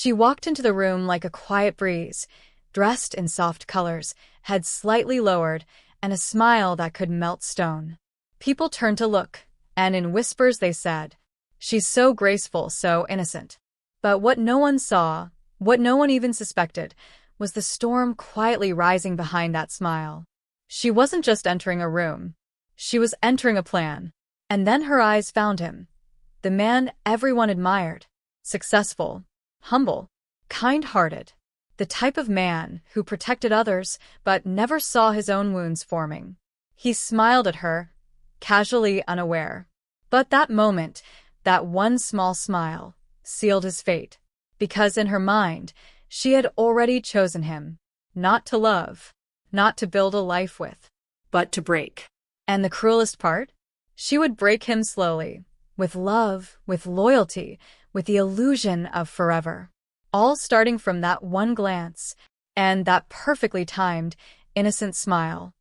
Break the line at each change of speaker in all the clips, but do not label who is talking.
She walked into the room like a quiet breeze, dressed in soft colors, head slightly lowered, and a smile that could melt stone. People turned to look, and in whispers they said, "She's so graceful, so innocent." But what no one saw, what no one even suspected, was the storm quietly rising behind that smile. She wasn't just entering a room. She was entering a plan. And then her eyes found him. The man everyone admired. Successful, humble, kind-hearted. The type of man who protected others but never saw his own wounds forming. He smiled at her, casually unaware. But that moment, that one small smile, sealed his fate. Because in her mind, she had already chosen him. Not to love, not to build a life with, but to break. And the cruelest part? She would break him slowly, with love, with loyalty, with the illusion of forever. All starting from that one glance, and that perfectly timed, innocent smile.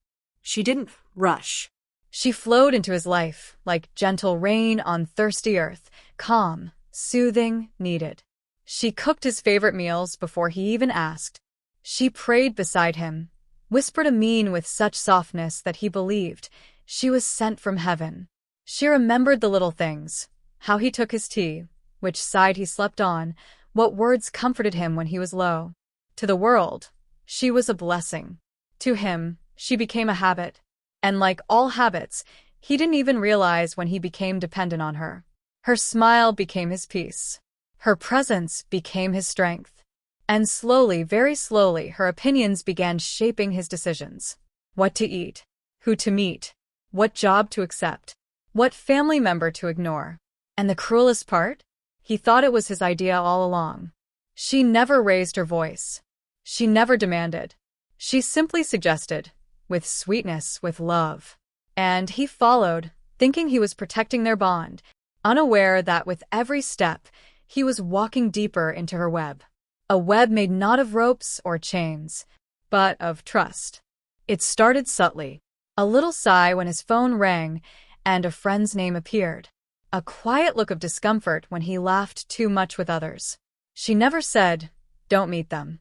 She didn't rush.
She flowed into his life like gentle rain on thirsty earth, calm, soothing, needed. She cooked his favorite meals before he even asked. She prayed beside him, whispered amen with such softness that he believed she was sent from heaven. She remembered the little things, how he took his tea, which side he slept on, what words comforted him when he was low. To the world, she was a blessing. To him, she became a habit. And like all habits, he didn't even realize when he became dependent on her. Her smile became his peace. Her presence became his strength. And slowly, very slowly, her opinions began shaping his decisions. What to eat, who to meet, what job to accept, what family member to ignore. And the cruelest part? He thought it was his idea all along. She never raised her voice. She never demanded. She simply suggested, with sweetness, with love. And he followed, thinking he was protecting their bond, unaware that with every step, he was walking deeper into her web. A web made not of ropes or chains, but of trust. It started subtly. A little sigh when his phone rang and a friend's name appeared. A quiet look of discomfort when he laughed too much with others. She never said, "Don't meet them."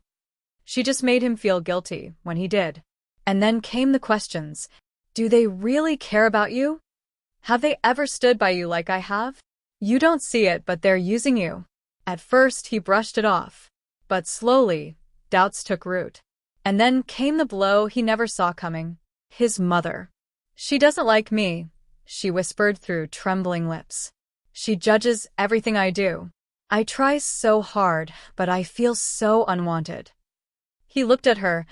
She just made him feel guilty when he did. And then came the questions. Do they really care about you? Have they ever stood by you like I have? You don't see it, but they're using you. At first, he brushed it off. But slowly, doubts took root. And then came the blow he never saw coming. His mother. "She doesn't like me," she whispered through trembling lips. "She judges everything I do. I try so hard, but I feel so unwanted." He looked at her,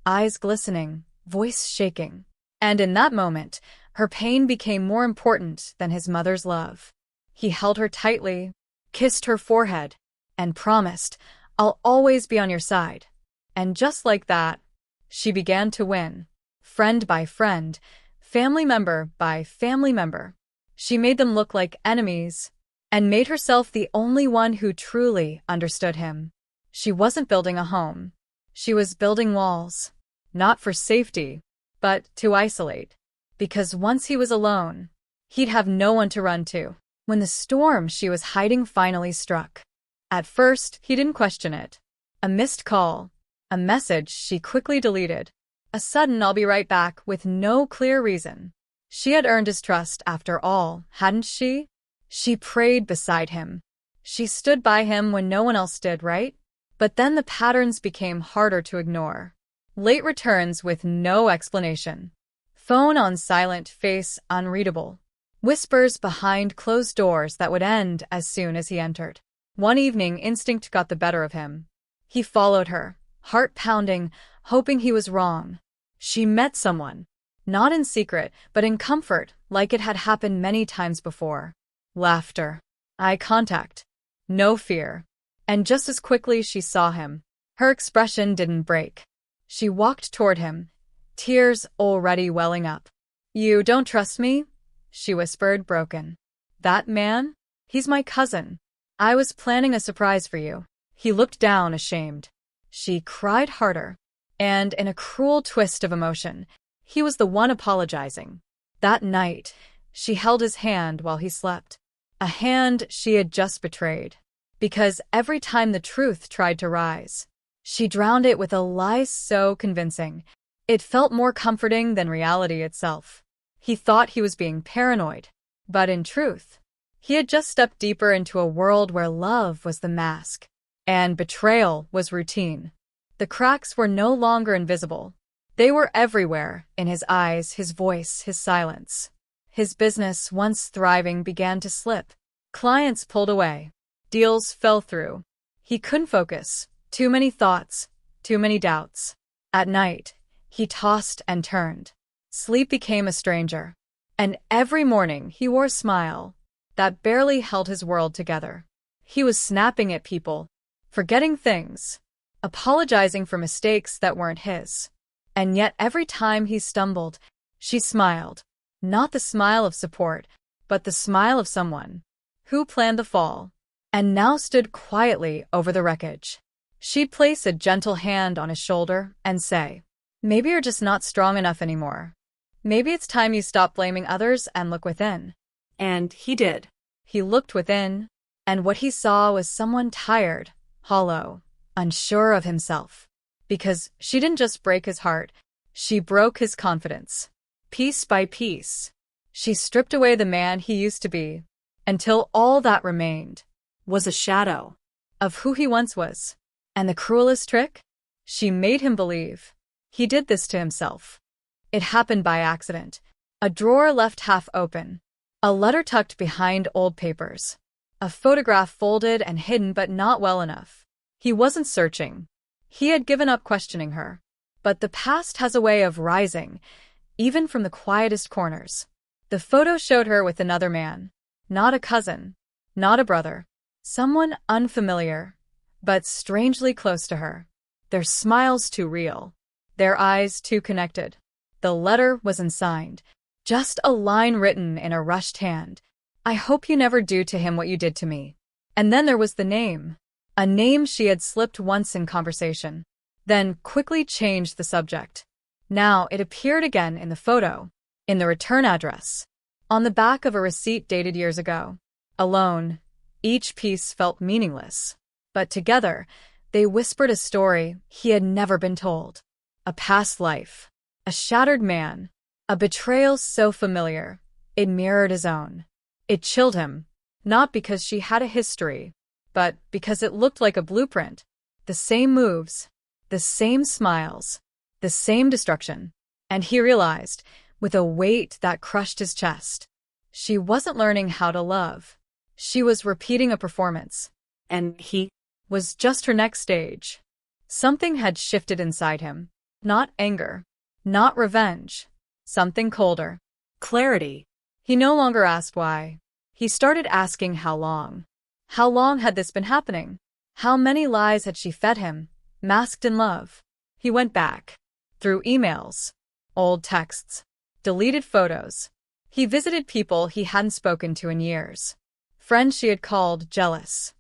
eyes glistening, voice shaking. And in that moment, her pain became more important than his mother's love. He held her tightly, kissed her forehead, and promised, "I'll always be on your side." And just like that, she began to win. Friend by friend, family member by family member. She made them look like enemies, and made herself the only one who truly understood him. She wasn't building a home. She was building walls. Not for safety, but to isolate. Because once he was alone, he'd have no one to run to. When the storm she was hiding finally struck. At first, he didn't question it. A missed call. A message she quickly deleted. A sudden "I'll be right back" with no clear reason. She had earned his trust after all, hadn't she? She prayed beside him. She stood by him when no one else did, right? But then the patterns became harder to ignore. Late returns with no explanation. Phone on silent, face unreadable. Whispers behind closed doors that would end as soon as he entered. One evening, instinct got the better of him. He followed her, heart pounding, hoping he was wrong. She met someone. Not in secret, but in comfort, like it had happened many times before. Laughter. Eye contact. No fear. And just as quickly she saw him. Her expression didn't break. She walked toward him, tears already welling up. "You don't trust me?" she whispered, broken. "That man? He's my cousin. I was planning a surprise for you." He looked down, ashamed. She cried harder. And in a cruel twist of emotion, he was the one apologizing. That night, she held his hand while he slept. A hand she had just betrayed. Because every time the truth tried to rise, she drowned it with a lie so convincing, it felt more comforting than reality itself. He thought he was being paranoid, but in truth, he had just stepped deeper into a world where love was the mask, and betrayal was routine. The cracks were no longer invisible. They were everywhere, in his eyes, his voice, his silence. His business, once thriving, began to slip. Clients pulled away. Deals fell through. He couldn't focus. Too many thoughts, too many doubts. At night, he tossed and turned. Sleep became a stranger. And every morning he wore a smile that barely held his world together. He was snapping at people, forgetting things, apologizing for mistakes that weren't his. And yet every time he stumbled, she smiled. Not the smile of support, but the smile of someone who planned the fall, and now stood quietly over the wreckage. She'd place a gentle hand on his shoulder and say, "Maybe you're just not strong enough anymore. Maybe it's time you stop blaming others and look within."
And he did.
He looked within, and what he saw was someone tired, hollow, unsure of himself. Because she didn't just break his heart, she broke his confidence. Piece by piece, she stripped away the man he used to be, until all that remained
Was a shadow.
of who he once was. And the cruelest trick? She made him believe he did this to himself. It happened by accident. A drawer left half open, a letter tucked behind old papers, a photograph folded and hidden but not well enough. He wasn't searching. He had given up questioning her. But the past has a way of rising, even from the quietest corners. The photo showed her with another man. Not a cousin, not a brother. Someone unfamiliar, but strangely close to her. Their smiles too real. Their eyes too connected. The letter was unsigned. Just a line written in a rushed hand. "I hope you never do to him what you did to me." And then there was the name. A name she had slipped once in conversation, then quickly changed the subject. Now it appeared again in the photo, in the return address, on the back of a receipt dated years ago. Alone, each piece felt meaningless. But together, they whispered a story he had never been told. A past life, a shattered man, a betrayal so familiar, it mirrored his own. It chilled him, not because she had a history, but because it looked like a blueprint. The same moves, the same smiles, the same destruction. And he realized, with a weight that crushed his chest, she wasn't learning how to love. She was repeating a performance.
And he
Was just her next stage. Something had shifted inside him. Not anger, not revenge. Something colder.
clarity.
He no longer asked why. He started asking how long. How long had this been happening? How many lies had she fed him, masked in love? He went back. Through emails, old texts, deleted photos. He visited people he hadn't spoken to in years. Friends she had called jealous.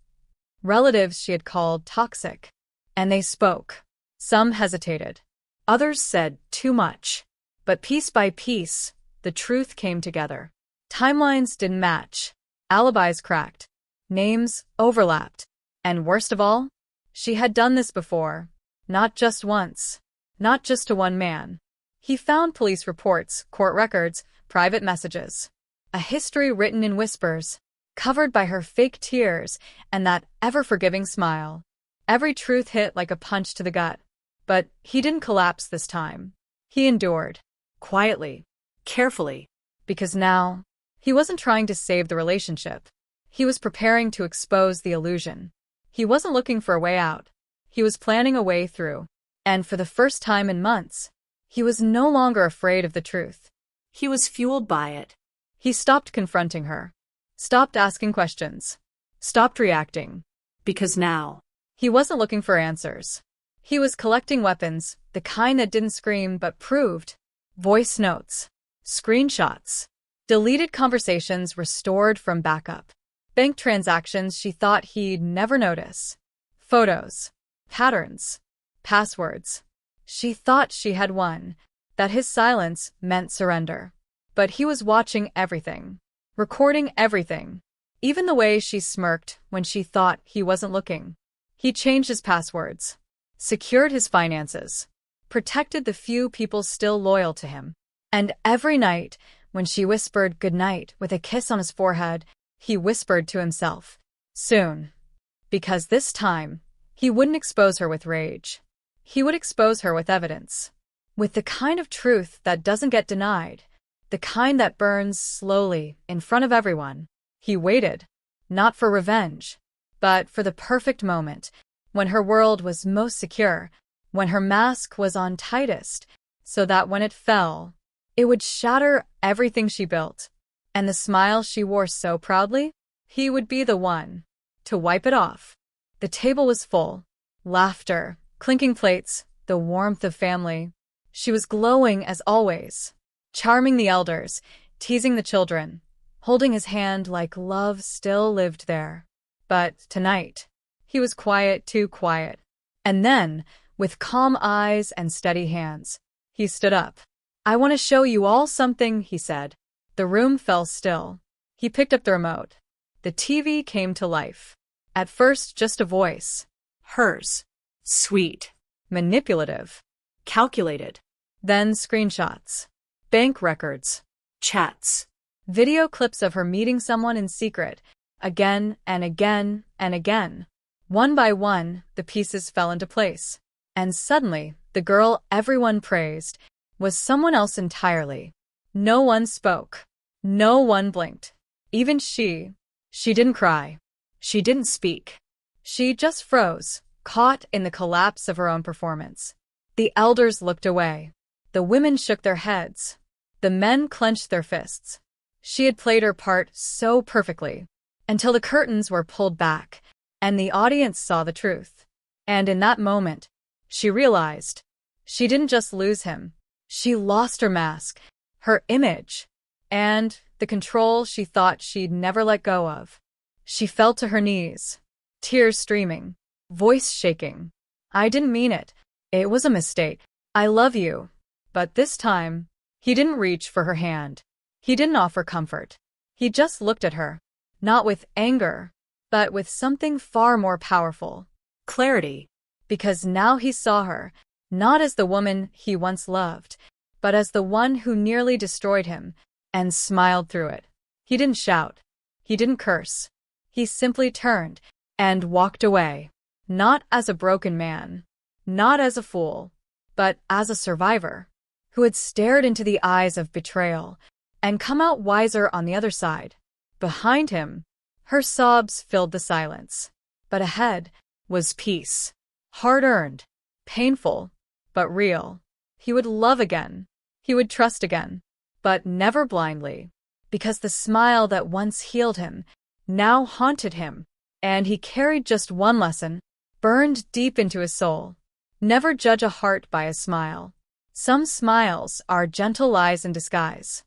Relatives she had called toxic. And they spoke. Some hesitated. Others said too much. But piece by piece, the truth came together. Timelines didn't match. Alibis cracked. Names overlapped. And worst of all, she had done this before. Not just once. Not just to one man. He found police reports, court records, private messages. A history written in whispers, covered by her fake tears and that ever-forgiving smile. Every truth hit like a punch to the gut. But he didn't collapse this time. He endured. Quietly.
Carefully.
Because now, he wasn't trying to save the relationship. He was preparing to expose the illusion. He wasn't looking for a way out. He was planning a way through. And for the first time in months, he was no longer afraid of the truth.
He was fueled by it.
He stopped confronting her. Stopped asking questions. Stopped reacting.
Because now,
He wasn't looking for answers. He was collecting weapons, the kind that didn't scream but proved. Voice notes. Screenshots. Deleted conversations restored from backup. Bank transactions she thought he'd never notice. Photos. Patterns. Passwords. She thought she had won, that his silence meant surrender. But he was watching everything. Recording everything. Even the way she smirked when she thought he wasn't looking. He changed his passwords, secured his finances, protected the few people still loyal to him. And every night, when she whispered goodnight with a kiss on his forehead, he whispered to himself, soon. Because this time, he wouldn't expose her with rage. He would expose her with evidence. With the kind of truth that doesn't get denied, the kind that burns slowly in front of everyone. He waited, not for revenge, but for the perfect moment, when her world was most secure, when her mask was on tightest, so that when it fell, it would shatter everything she built. And the smile she wore so proudly, he would be the one to wipe it off. The table was full. Laughter, clinking plates, the warmth of family. She was glowing as always, charming the elders, teasing the children, holding his hand like love still lived there. But tonight, he was quiet, too quiet. And then, with calm eyes and steady hands, he stood up. I want to show you all something, he said. The room fell still. He picked up the remote. The TV came to life. At first, just a voice.
Hers. Sweet.
Manipulative.
Calculated.
Then screenshots. Bank records.
Chats.
Video clips of her meeting someone in secret, again and again and again. One by one, the pieces fell into place. And suddenly, the girl everyone praised was someone else entirely. No one spoke. No one blinked. Even she. She didn't cry. She didn't speak. She just froze, caught in the collapse of her own performance. The elders looked away. The women shook their heads. The men clenched their fists. She had played her part so perfectly, until the curtains were pulled back, and the audience saw the truth. And in that moment, she realized she didn't just lose him. She lost her mask, her image, and the control she thought she'd never let go of. She fell to her knees, tears streaming, voice shaking. I didn't mean it. It was a mistake. I love you. But this time, he didn't reach for her hand. He didn't offer comfort. He just looked at her, not with anger, but with something far more powerful.
Clarity.
Because now he saw her, not as the woman he once loved, but as the one who nearly destroyed him, and smiled through it. He didn't shout. He didn't curse. He simply turned and walked away, not as a broken man, not as a fool, but as a survivor, who had stared into the eyes of betrayal and come out wiser on the other side. Behind him, her sobs filled the silence. But ahead was peace. Hard-earned, painful, but real. He would love again. He would trust again, but never blindly, because the smile that once healed him now haunted him, and he carried just one lesson, burned deep into his soul. Never judge a heart by a smile. Some smiles are gentle lies in disguise.